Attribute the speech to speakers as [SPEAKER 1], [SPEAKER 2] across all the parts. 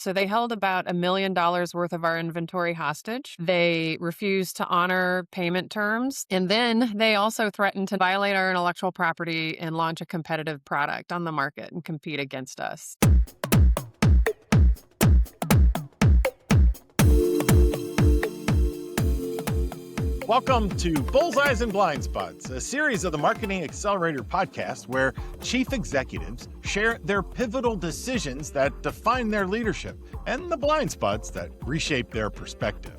[SPEAKER 1] So they held about $1 million worth of our inventory hostage. They refused to honor payment terms. And then they also threatened to violate our intellectual property and launch a competitive product on the market and compete against us.
[SPEAKER 2] Welcome to Bullseyes Blind Spots, a series of the Marketing Accelerator Podcast where chief executives share their pivotal decisions that define their leadership and the blind spots that reshape their perspective.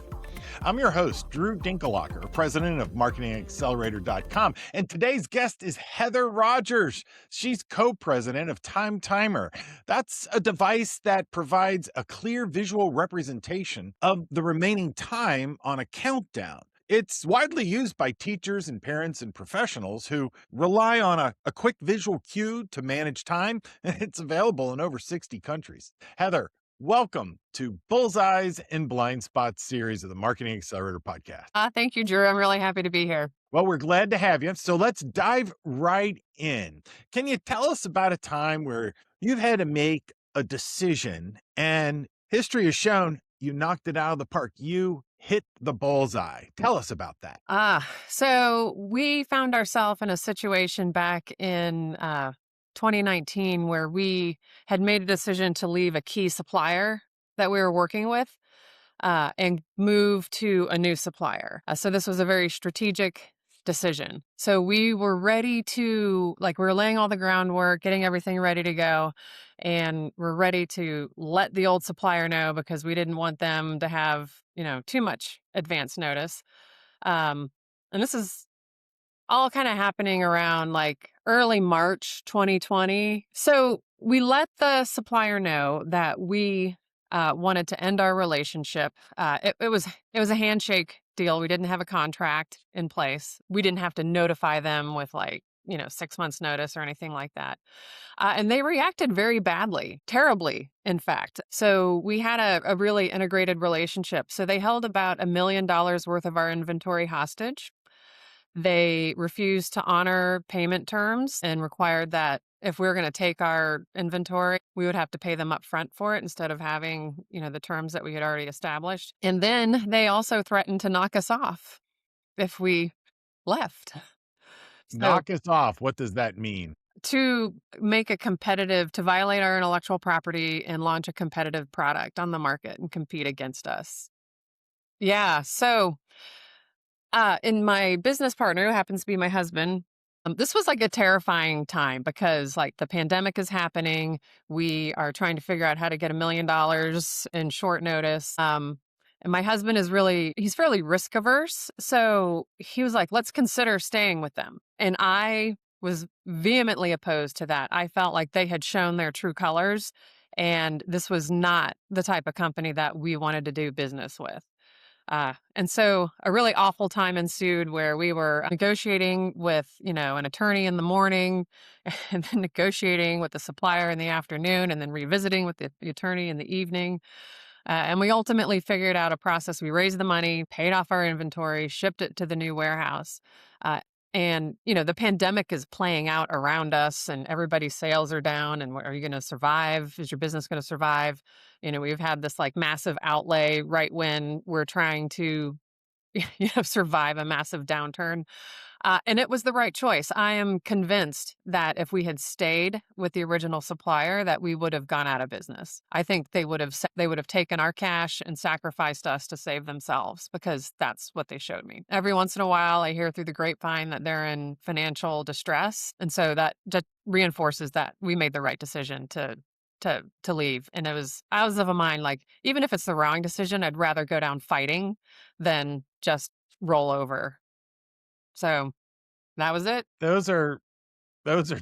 [SPEAKER 2] I'm your host, Drew Dinkelacker, president of marketingaccelerator.com, and today's guest is Heather Rogers. She's co-president of Time Timer. That's a device that provides a clear visual representation of the remaining time on a countdown. It's widely used by teachers and parents and professionals who rely on a quick visual cue to manage time, and it's available in over 60 countries. Heather, welcome to Bullseyes and Blind Spots series of the Marketing Accelerator Podcast.
[SPEAKER 1] Thank you, Drew. I'm really happy to be here.
[SPEAKER 2] Well, we're glad to have you. So let's dive right in. Can you tell us about a time where you've had to make a decision and history has shown you knocked it out of the park? You hit the bullseye. Tell us about that.
[SPEAKER 1] So we found ourselves in a situation back in 2019 where we had made a decision to leave a key supplier that we were working with and move to a new supplier. So this was a very strategic decision. So we were ready to, we were laying all the groundwork, getting everything ready to go, and we're ready to let the old supplier know because we didn't want them to have, too much advance notice. And this is all kind of happening around early March 2020. So we let the supplier know that we wanted to end our relationship. It was a handshake deal. We didn't have a contract in place. We didn't have to notify them with 6 months notice or anything like that. And they reacted very badly, terribly, in fact. So we had a really integrated relationship. So they held about $1 million worth of our inventory hostage. They refused to honor payment terms and required that if we were going to take our inventory, we would have to pay them up front for it instead of having, the terms that we had already established. And then they also threatened to knock us off if we left.
[SPEAKER 2] Knock us off. What does that mean?
[SPEAKER 1] To violate our intellectual property and launch a competitive product on the market and compete against us. Yeah. So, and my business partner, who happens to be my husband, this was a terrifying time because the pandemic is happening. We are trying to figure out how to get $1 million in short notice. And my husband he's fairly risk averse. So he was like, let's consider staying with them. And I was vehemently opposed to that. I felt like they had shown their true colors, and this was not the type of company that we wanted to do business with. And so a really awful time ensued where we were negotiating with, an attorney in the morning and then negotiating with the supplier in the afternoon and then revisiting with the attorney in the evening. And we ultimately figured out a process. We raised the money, paid off our inventory, shipped it to the new warehouse. And, the pandemic is playing out around us and everybody's sales are down. And are you going to survive? Is your business going to survive? We've had this massive outlay right when we're trying to, survive a massive downturn. And it was the right choice. I am convinced that if we had stayed with the original supplier, that we would have gone out of business. I think they would have taken our cash and sacrificed us to save themselves because that's what they showed me. Every once in a while, I hear through the grapevine that they're in financial distress. And so that just reinforces that we made the right decision to leave. And I was of a mind, even if it's the wrong decision, I'd rather go down fighting than just roll over. So that was it.
[SPEAKER 2] Those are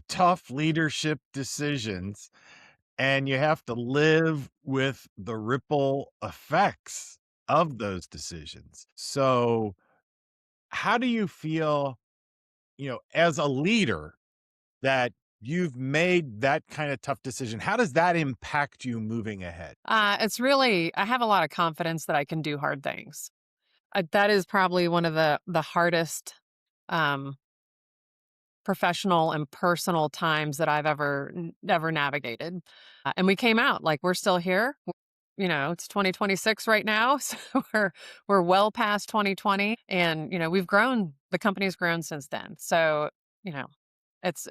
[SPEAKER 2] tough leadership decisions, and you have to live with the ripple effects of those decisions. So how do you feel, as a leader that you've made that kind of tough decision? How does that impact you moving ahead?
[SPEAKER 1] I have a lot of confidence that I can do hard things. That is probably one of the hardest professional and personal times that I've ever navigated. And we came out, we're still here. it's 2026 right now. So we're well past 2020. And, we've grown, the company's grown since then. So, you know, it's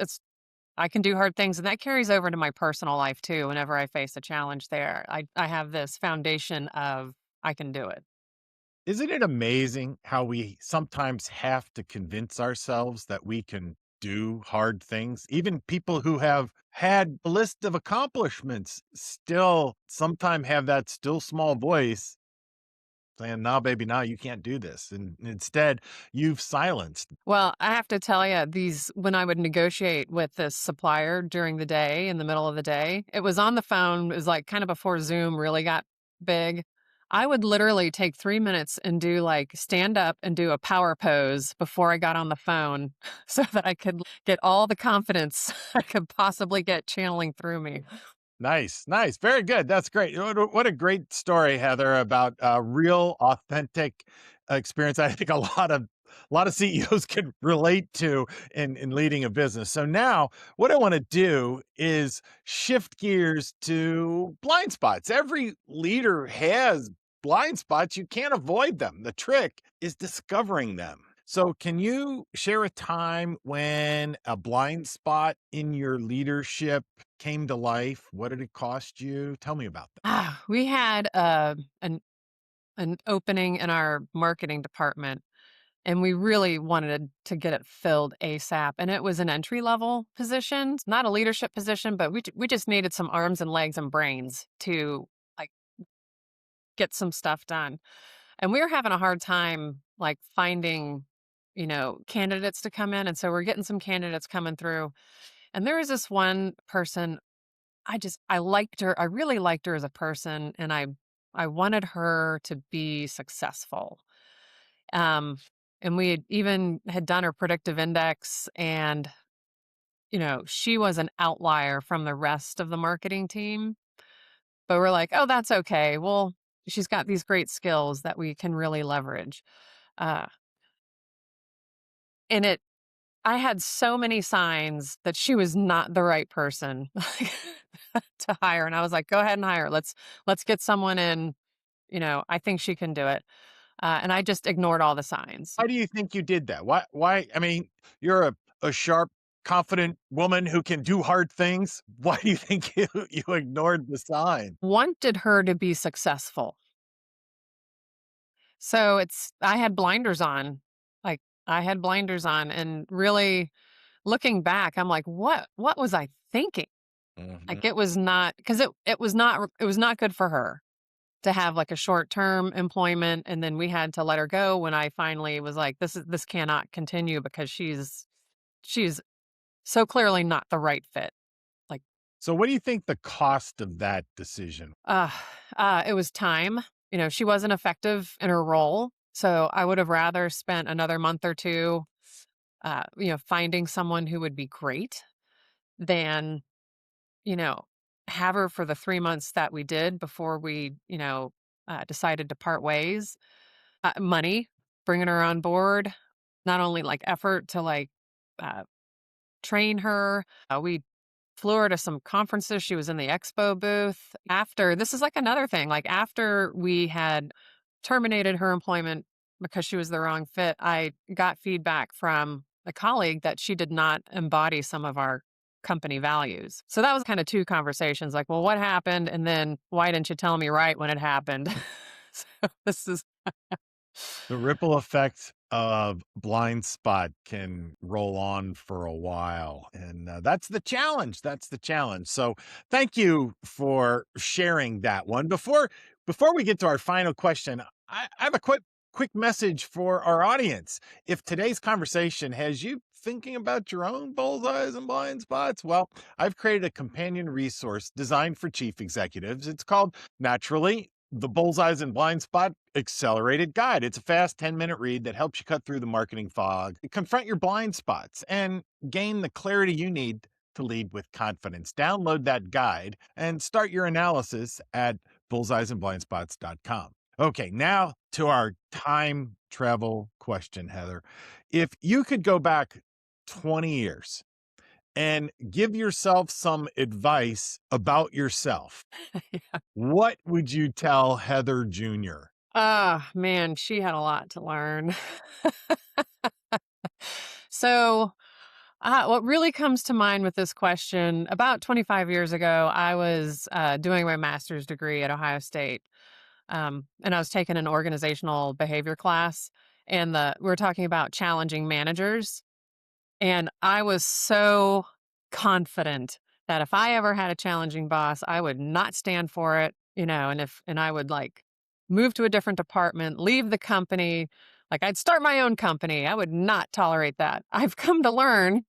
[SPEAKER 1] I can do hard things, and that carries over to my personal life too. Whenever I face a challenge there, I have this foundation of I can do it.
[SPEAKER 2] Isn't it amazing how we sometimes have to convince ourselves that we can do hard things? Even people who have had a list of accomplishments still sometimes have that still small voice saying, "No, baby, no, you can't do this." And instead, you've silenced.
[SPEAKER 1] Well, I have to tell you, these when I would negotiate with this supplier during the day, in the middle of the day, it was on the phone. It was like kind of before Zoom really got big. I would literally take 3 minutes and do like stand up and do a power pose before I got on the phone so that I could get all the confidence I could possibly get channeling through me.
[SPEAKER 2] Nice, nice. Very good. That's great. What a great story, Heather, about real, authentic experience. I think a lot of CEOs can relate to in leading a business. So now, what I want to do is shift gears to blind spots. Every leader has blind spots. You can't avoid them. The trick is discovering them. So, can you share a time when a blind spot in your leadership came to life? What did it cost you? Tell me about that.
[SPEAKER 1] We had an opening in our marketing department, and we really wanted to get it filled ASAP. And it was an entry level position, not a leadership position, but we just needed some arms and legs and brains to like get some stuff done. And we were having a hard time like finding, candidates to come in. And so we're getting some candidates coming through. And there was this one person, I liked her. I really liked her as a person, and I wanted her to be successful. Um, and we had done her predictive index, and she was an outlier from the rest of the marketing team. But we're like, oh, that's okay. Well, she's got these great skills that we can really leverage. Uh, and I had so many signs that she was not the right person to hire, and I was like, go ahead and hire her. Let's get someone in. I think she can do it. And I just ignored all the signs.
[SPEAKER 2] Why do you think you did that? Why? I mean, you're a sharp, confident woman who can do hard things. Why do you think you ignored the sign?
[SPEAKER 1] Wanted her to be successful. So I had blinders on. Like I had blinders on, and really looking back, I'm like, what was I thinking?
[SPEAKER 2] Mhm.
[SPEAKER 1] Like it was not because it was not good for her to have like a short-term employment, and then we had to let her go when I finally was like, this cannot continue because she's so clearly not the right fit. Like,
[SPEAKER 2] So, what do you think the cost of that decision?
[SPEAKER 1] uh, it was time. She wasn't effective in her role. So I would have rather spent another month or two, finding someone who would be great than, you know, have her for the 3 months that we did before we, decided to part ways. Money, bringing her on board, not only like effort to like uh, train her. We flew her to some conferences. She was in the expo booth. This is like another thing, like after we had terminated her employment because she was the wrong fit, I got feedback from a colleague that she did not embody some of our company values. So that was kind of two conversations like, well, what happened? And then why didn't you tell me right when it happened? So this is,
[SPEAKER 2] The ripple effect of blind spot can roll on for a while, and that's the challenge. That's the challenge. So, thank you for sharing that one. Before we get to our final question, I have a quick message for our audience. If today's conversation has you thinking about your own bullseyes and blind spots, well, I've created a companion resource designed for chief executives. It's called Naturally the Bullseyes and Blind Spot Accelerated Guide. It's a fast 10-minute read that helps you cut through the marketing fog, confront your blind spots, and gain the clarity you need to lead with confidence. Download that guide and start your analysis at bullseyesandblindspots.com. Okay, now to our time travel question, Heather. If you could go back 20 years and give yourself some advice about yourself,
[SPEAKER 1] Yeah.
[SPEAKER 2] what would you tell Heather Jr.?
[SPEAKER 1] Ah, man, she had a lot to learn. So, what really comes to mind with this question, about 25 years ago, I was doing my master's degree at Ohio State. And I was taking an organizational behavior class, and we were talking about challenging managers. And I was so confident that if I ever had a challenging boss, I would not stand for it, and I would like move to a different department, leave the company, like I'd start my own company. I would not tolerate that. I've come to learn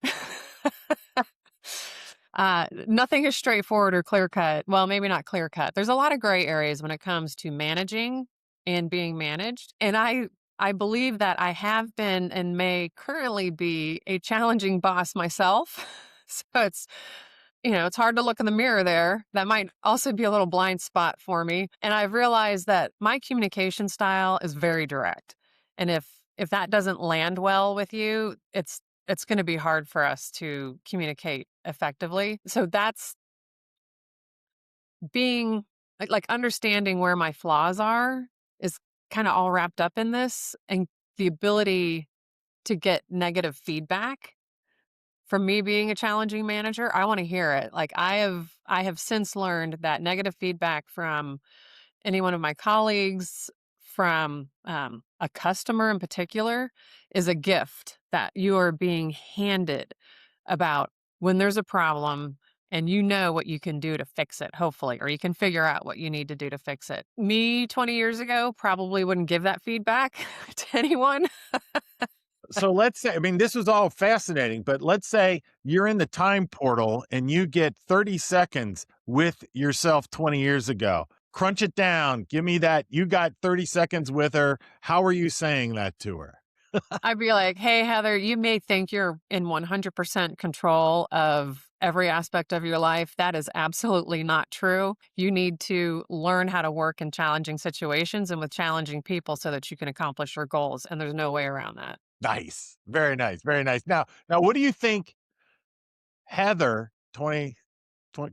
[SPEAKER 1] nothing is straightforward or clear cut. Well, maybe not clear cut. There's a lot of gray areas when it comes to managing and being managed. And I believe that I have been and may currently be a challenging boss myself. So it's hard to look in the mirror there. That might also be a little blind spot for me. And I've realized that my communication style is very direct. And if that doesn't land well with you, it's going to be hard for us to communicate effectively. So that's being like understanding where my flaws are is kind of all wrapped up in this, and the ability to get negative feedback from me being a challenging manager. I want to hear it. Like I have since learned that negative feedback from any one of my colleagues, from a customer in particular, is a gift that you are being handed about when there's a problem and you know what you can do to fix it, hopefully, or you can figure out what you need to do to fix it. Me 20 years ago probably wouldn't give that feedback to anyone.
[SPEAKER 2] So let's say, I mean, this was all fascinating, but let's say you're in the time portal and you get 30 seconds with yourself 20 years ago. Crunch it down. Give me that. You got 30 seconds with her. How are you saying that to her?
[SPEAKER 1] I'd be like, hey, Heather, you may think you're in 100% control of every aspect of your life. That is absolutely not true. You need to learn how to work in challenging situations and with challenging people so that you can accomplish your goals. And there's no way around that.
[SPEAKER 2] Nice. Very nice. Very nice. Now, what do you think Heather, 20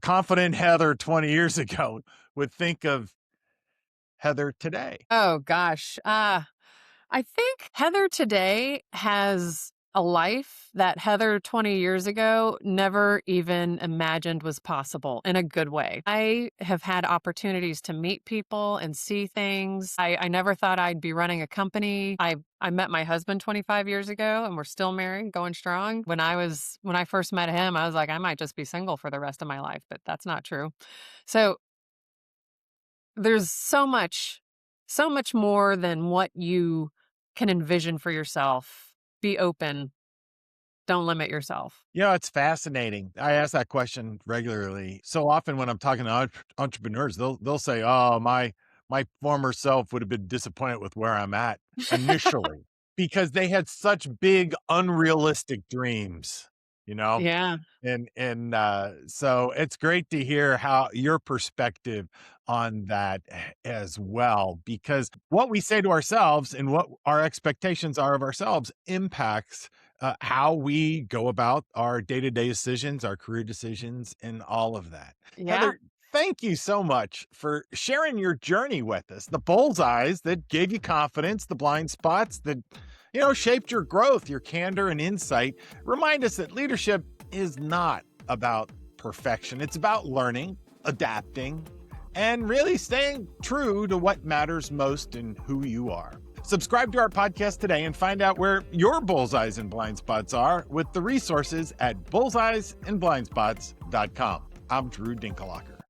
[SPEAKER 2] confident Heather 20 years ago would think of Heather today?
[SPEAKER 1] Oh, gosh. I think Heather today has a life that Heather 20 years ago never even imagined was possible, in a good way. I have had opportunities to meet people and see things. I never thought I'd be running a company. I met my husband 25 years ago and we're still married, going strong. When I first met him, I was like, I might just be single for the rest of my life, but that's not true. So there's so much more than what you can envision for yourself. Be open. Don't limit yourself.
[SPEAKER 2] It's fascinating. I ask that question regularly. So often when I'm talking to entrepreneurs, they'll say, "Oh, my former self would have been disappointed with where I'm at initially," because they had such big, unrealistic dreams, you know?
[SPEAKER 1] Yeah.
[SPEAKER 2] So it's great to hear how your perspective on that as well, because what we say to ourselves and what our expectations are of ourselves impacts how we go about our day-to-day decisions, our career decisions, and all of that.
[SPEAKER 1] Yeah.
[SPEAKER 2] Heather, thank you so much for sharing your journey with us. The bullseyes that gave you confidence, the blind spots that shaped your growth, your candor and insight. Remind us that leadership is not about perfection. It's about learning, adapting, and really staying true to what matters most in who you are. Subscribe to our podcast today and find out where your bullseyes and blind spots are with the resources at bullseyesandblindspots.com. I'm Drew Dinkelacker.